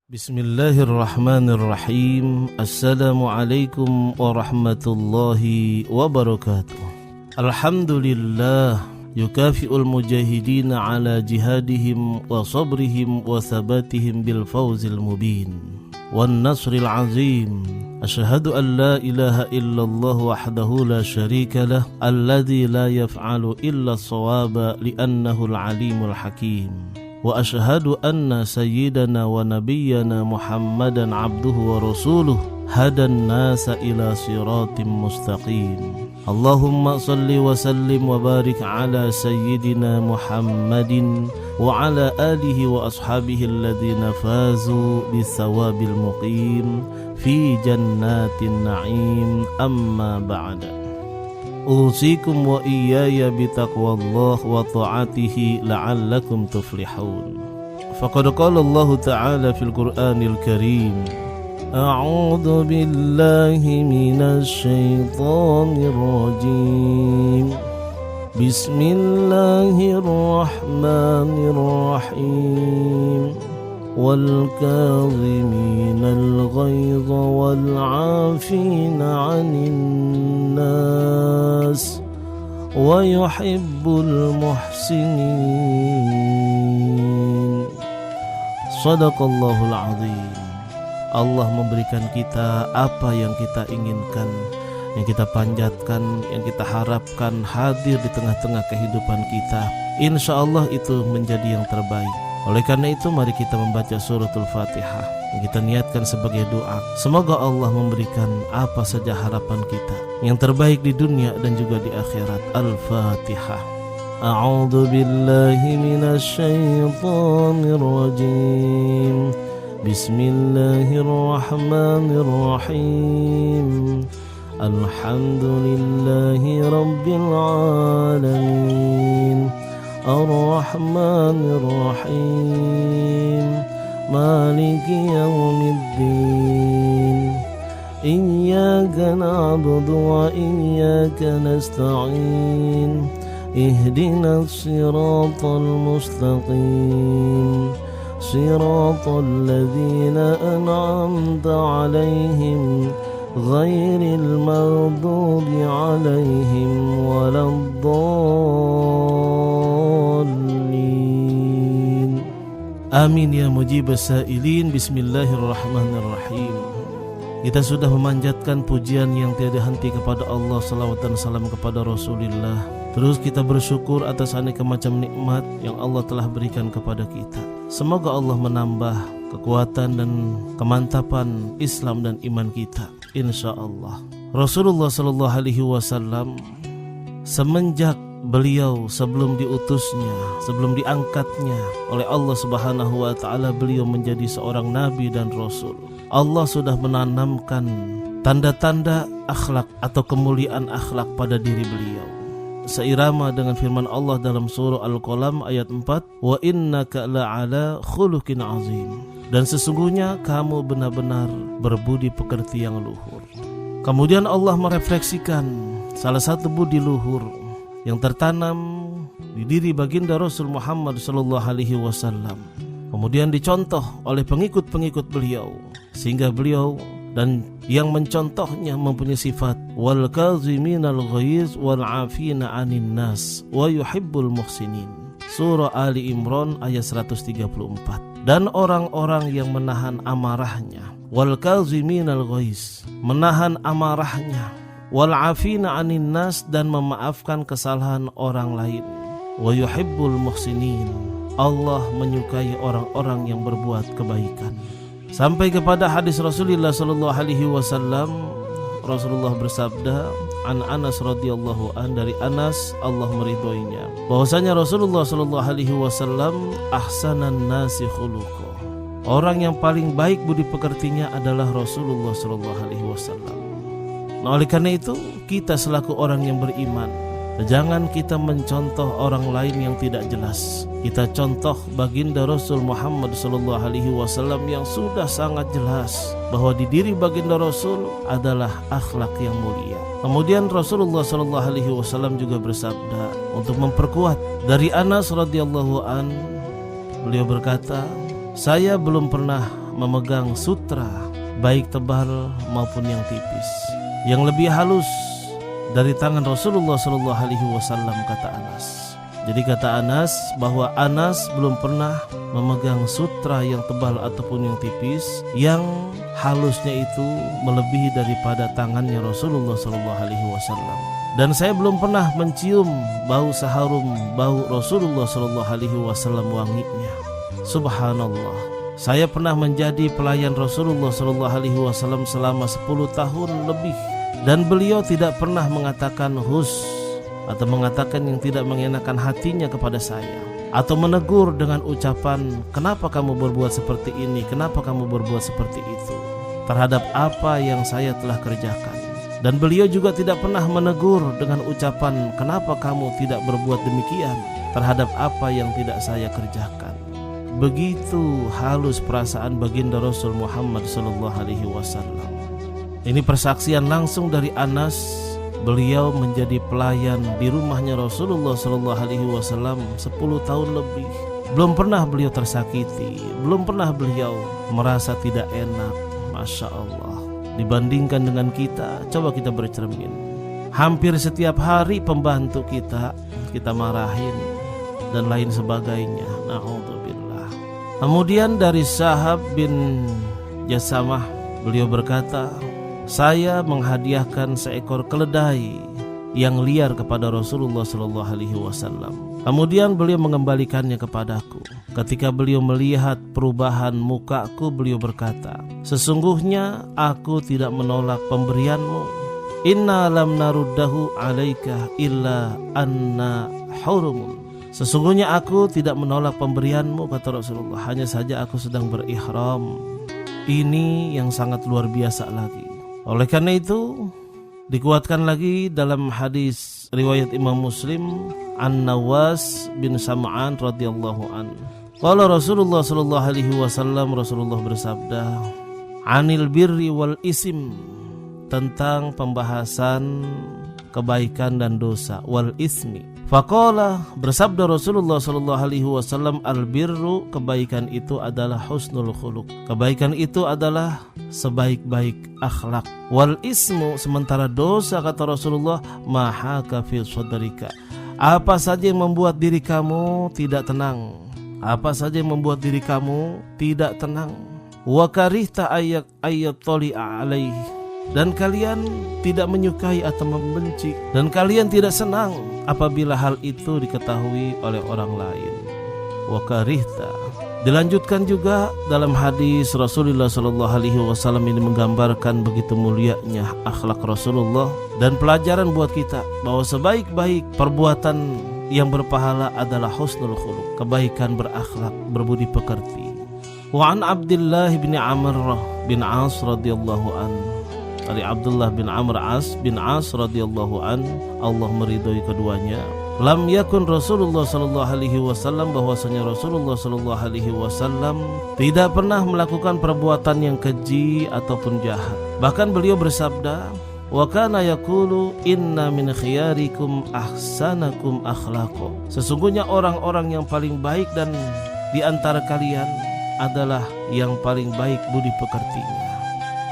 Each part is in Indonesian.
Bismillahirrahmanirrahim. Assalamualaikum warahmatullahi wabarakatuh. Alhamdulillah yukafi'ul mujahidina ala jihadihim wa sabrihim wa thabatihim bil fawzil mubin wan nasril azim. Asyhadu an la ilaha illallah wahdahu la syarika lah alladzi la yaf'alu illa as-shawaba li'annahu al-alimul hakim. Wa ashhadu anna sayyidana wa nabiyyana Muhammadan abduhu wa rasuluh hadan nasa ila siratim mustaqim. Allahumma salli wa sallim wa barik ala sayyidina Muhammadin wa ala alihi wa ashabihi alladhina fazu bithawabil muqim fi jannatin na'im. Amma ba'da. Usikum wa iyaya bitaqwallah wa ta'atihi la'allakum tuflihun. Faqad qala Allah ta'ala fil Qur'anil Karim, A'udzu billahi minasy syaithanir rajim. Bismillahirrahmanirrahim. Wal kadhimina al-ghaidha wal 'afina 'anil nas wa yuhibbul muhsinin. Shadaqallahul azim. Allah memberikan kita apa yang kita inginkan, yang kita panjatkan, yang kita harapkan hadir di tengah-tengah kehidupan kita. Insya Allah itu menjadi yang terbaik. Oleh karena itu mari kita membaca suratul Fatihah yang kita niatkan sebagai doa. Semoga Allah memberikan apa saja harapan kita yang terbaik di dunia dan juga di akhirat. Al-Fatihah. A'udzu billahi minasy syaithanir rajim. Bismillahirrahmanirrahim. Alhamdulillahi rabbil alamin. Ar-Rahmanir Rahim. Maliki yaumiddin. Iyyaka na'budu wa iyyaka nasta'in. Ihdinas siratal mustaqim. Siratal ladzina an'amta 'alaihim ghairil maghdubi 'alaihim waladdallin. Amin ya mujibas sa'ilin. Bismillahirrahmanirrahim. Kita sudah memanjatkan pujian yang tiada henti kepada Allah, salawat dan salam kepada Rasulullah. Terus kita bersyukur atas aneka macam nikmat yang Allah telah berikan kepada kita. Semoga Allah menambah kekuatan dan kemantapan Islam dan iman kita, insya Allah. Rasulullah sallallahu alaihi wasallam semenjak beliau sebelum diutusnya, sebelum diangkatnya oleh Allah Subhanahu wa taala, beliau menjadi seorang nabi dan rasul. Allah sudah menanamkan tanda-tanda akhlak atau kemuliaan akhlak pada diri beliau. Seirama dengan firman Allah dalam surah Al-Qalam ayat 4, wa innaka la'ala khuluqin azim. Dan sesungguhnya kamu benar-benar berbudi pekerti yang luhur. Kemudian Allah merefleksikan salah satu budi luhur yang tertanam di diri baginda Rasul Muhammad sallallahu alaihi wasallam. Kemudian dicontoh oleh pengikut-pengikut beliau, sehingga beliau dan yang mencontohnya mempunyai sifat wal kaziminal ghaiz wal 'afina 'anin nas wa yuhibbul muhsinin. Surah Ali Imran ayat 134. Dan orang-orang yang menahan amarahnya, wal kaziminal ghaiz, menahan amarahnya, wal 'afina 'anin nas, dan memaafkan kesalahan orang lain, wa yuhibbul muhsinin. Allah menyukai orang-orang yang berbuat kebaikan. Sampai kepada hadis Rasulullah sallallahu alaihi wasallam, Rasulullah bersabda, an Anas radhiyallahu an, dari Anas Allah meridhoinya, bahwasanya Rasulullah sallallahu alaihi wasallam ahsanan nasi khuluqa. Orang yang paling baik budi pekertinya adalah Rasulullah sallallahu alaihi wasallam. Nah, oleh karena itu kita selaku orang yang beriman, jangan kita mencontoh orang lain yang tidak jelas. Kita contoh baginda Rasul Muhammad sallallahu alaihi wasallam yang sudah sangat jelas bahwa di diri baginda Rasul adalah akhlak yang mulia. Kemudian Rasulullah sallallahu alaihi wasallam juga bersabda untuk memperkuat dari Anas radhiyallahu an, beliau berkata, saya belum pernah memegang sutra, baik tebal maupun yang tipis, yang lebih halus dari tangan Rasulullah SAW, kata Anas. Jadi kata Anas bahwa Anas belum pernah memegang sutra yang tebal ataupun yang tipis, yang halusnya itu melebihi daripada tangannya Rasulullah SAW. Dan saya belum pernah mencium bau seharum bau Rasulullah SAW wanginya. Subhanallah. Saya pernah menjadi pelayan Rasulullah SAW selama 10 tahun lebih, dan beliau tidak pernah mengatakan hus atau mengatakan yang tidak mengenakan hatinya kepada saya, atau menegur dengan ucapan kenapa kamu berbuat seperti ini, kenapa kamu berbuat seperti itu terhadap apa yang saya telah kerjakan. Dan beliau juga tidak pernah menegur dengan ucapan kenapa kamu tidak berbuat demikian terhadap apa yang tidak saya kerjakan. Begitu halus perasaan baginda Rasul Muhammad SAW. Ini persaksian langsung dari Anas. Beliau menjadi pelayan di rumahnya Rasulullah SAW 10 tahun lebih. Belum pernah beliau tersakiti, belum pernah beliau merasa tidak enak. Masya Allah. Dibandingkan dengan kita, coba kita bercermin. Hampir setiap hari pembantu kita marahin dan lain sebagainya. Na'udzubillah. Kemudian dari Sahab bin Jasamah, beliau berkata, saya menghadiahkan seekor keledai yang liar kepada Rasulullah SAW. Kemudian beliau mengembalikannya kepadaku. Ketika beliau melihat perubahan mukaku, beliau berkata, sesungguhnya aku tidak menolak pemberianmu. Inna lam naruddahu alaika illa anna hurumun. Sesungguhnya aku tidak menolak pemberianmu, kata Rasulullah, hanya saja aku sedang berihram. Ini yang sangat luar biasa lagi. Oleh karena itu dikuatkan lagi dalam hadis riwayat Imam Muslim, An-Nawas bin Sam'an radhiyallahu an. Qala Rasulullah sallallahu alaihi wasallam, Rasulullah bersabda, anil birri wal isim, tentang pembahasan kebaikan dan dosa, wal ismi. Faqala, bersabda Rasulullah sallallahu alaihi wasallam, al birru, kebaikan itu adalah husnul khuluq. Kebaikan itu adalah sebaik-baik akhlak. Wal ismu, sementara dosa, kata Rasulullah, mahaka fi sadrika. Apa saja yang membuat diri kamu tidak tenang, apa saja yang membuat diri kamu tidak tenang. Wa karihta ayat tali'a alaihi, dan kalian tidak menyukai atau membenci, dan kalian tidak senang apabila hal itu diketahui oleh orang lain. Wa karihta. Dilanjutkan juga dalam hadis Rasulullah SAW ini menggambarkan begitu mulianya akhlak Rasulullah dan pelajaran buat kita bahwa sebaik-baik perbuatan yang berpahala adalah husnul khuluq, kebaikan berakhlak, berbudi pekerti. Wa an Abdullah bin Amr bin As radhiyallahu an, dari Abdullah bin Amr bin As radhiyallahu an, Allah meridhoi keduanya. Lam yakun Rasulullah sallallahu alaihi wasallam, bahwasanya Rasulullah sallallahu alaihi wasallam tidak pernah melakukan perbuatan yang keji ataupun jahat. Bahkan beliau bersabda, wa kana yaqulu inna min khiyarikum ahsanakum akhlaqo. Sesungguhnya orang-orang yang paling baik dan di antara kalian adalah yang paling baik budi pekertinya.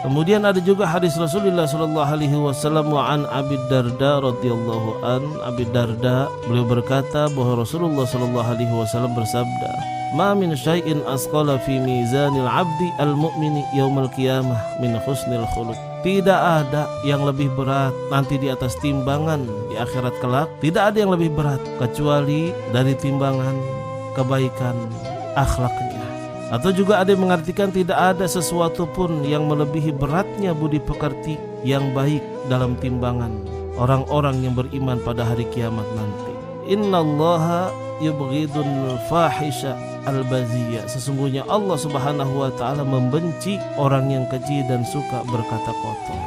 Kemudian ada juga hadis Rasulullah sallallahu alaihi wasallam wa an Abi Darda radhiyallahu an. Abi Darda, beliau berkata bahwa Rasulullah sallallahu alaihi wasallam bersabda, "Ma min syai'in asqala fi mizanil 'abdi al-mu'mini yaumal qiyamah min husnil khuluq." Tidak ada yang lebih berat nanti di atas timbangan di akhirat kelak. Tidak ada yang lebih berat kecuali dari timbangan kebaikan akhlaknya. Atau juga ada yang mengartikan tidak ada sesuatu pun yang melebihi beratnya budi pekerti yang baik dalam timbangan orang-orang yang beriman pada hari kiamat nanti. Innallaha yubghidul fahisha al-baziyya. Sesungguhnya Allah Subhanahu wa taala membenci orang yang keji dan suka berkata kotor.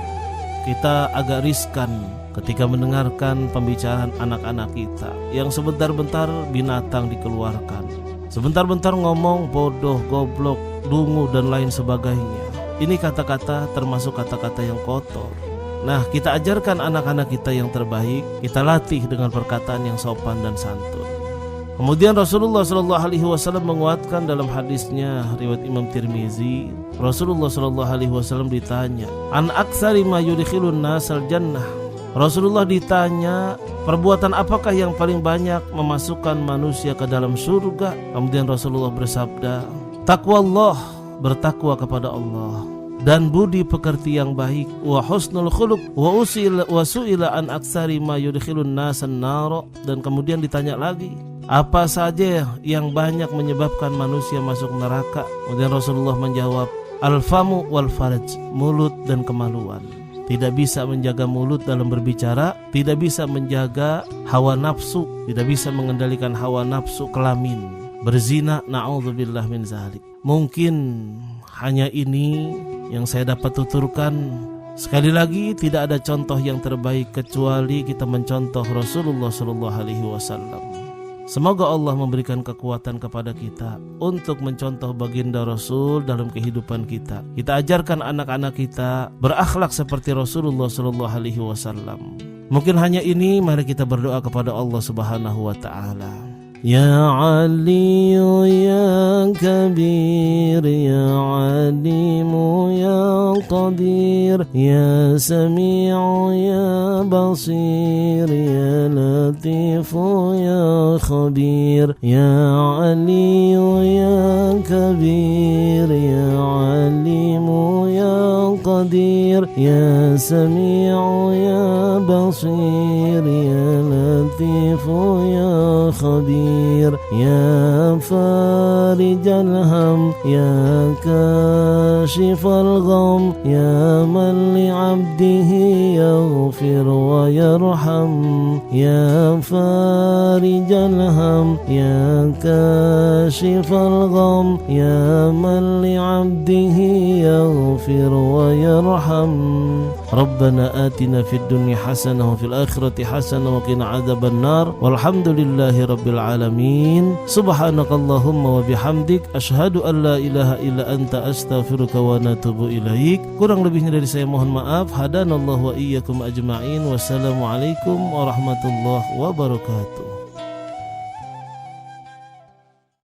Kita agak riskan ketika mendengarkan pembicaraan anak-anak kita yang sebentar-bentar binatang dikeluarkan, sebentar-bentar ngomong bodoh, goblok, dungu dan lain sebagainya. Ini kata-kata termasuk kata-kata yang kotor. Nah, kita ajarkan anak-anak kita yang terbaik, kita latih dengan perkataan yang sopan dan santun. Kemudian Rasulullah Shallallahu Alaihi Wasallam menguatkan dalam hadisnya riwayat Imam Tirmizi, Rasulullah Shallallahu Alaihi Wasallam ditanya, an aktsari ma yudkhilun nasal jannah. Rasulullah ditanya, perbuatan apakah yang paling banyak memasukkan manusia ke dalam surga? Kemudian Rasulullah bersabda, taqwallah, bertakwa kepada Allah, dan budi pekerti yang baik, wa husnul khuluq, wa su'ila an aktsari ma yudkhilun nasan nar. Dan kemudian ditanya lagi, apa saja yang banyak menyebabkan manusia masuk neraka? Kemudian Rasulullah menjawab, al-famu wal faraj, mulut dan kemaluan. Tidak bisa menjaga mulut dalam berbicara, tidak bisa menjaga hawa nafsu, tidak bisa mengendalikan hawa nafsu kelamin, berzina, na'udzubillah min zalik. Mungkin hanya ini yang saya dapat tuturkan. Sekali lagi, tidak ada contoh yang terbaik kecuali kita mencontoh Rasulullah Shallallahu Alaihi Wasallam. Semoga Allah memberikan kekuatan kepada kita untuk mencontoh baginda Rasul dalam kehidupan kita. Kita ajarkan anak-anak kita berakhlak seperti Rasulullah Shallallahu Alaihi Wasallam. Mungkin hanya ini, mari kita berdoa kepada Allah Subhanahu Wa Taala. Ya Ali ya Kabir, ya Alimu ya Qadir, ya Sami'u ya Basir, ya Latifu ya Khabir, ya Ali ya Kabir, ya Alimu ya Qadir, ya Sami'u ya Basir, ya Latifu ya Khabir, ya farijal ham, ya kashifal gham, ya man li abdihi yaghfir wa yarham, ya farijal ham, ya kashifal gham, ya man li abdihi yaghfir wa yarham. Rabbana atina fid dunya hasanah wa fil akhirati hasanah wa qina adzaban nar. Walhamdulillahi rabbil alamin. Subhanakallahumma wa bihamdik, asyhadu an la ilaha illa anta, astaghfiruka wa natubu ilaik. Kurang lebihnya dari saya mohon maaf. Hadanallahu wa iyyakum ajma'in. Wassalamualaikum warahmatullahi wabarakatuh.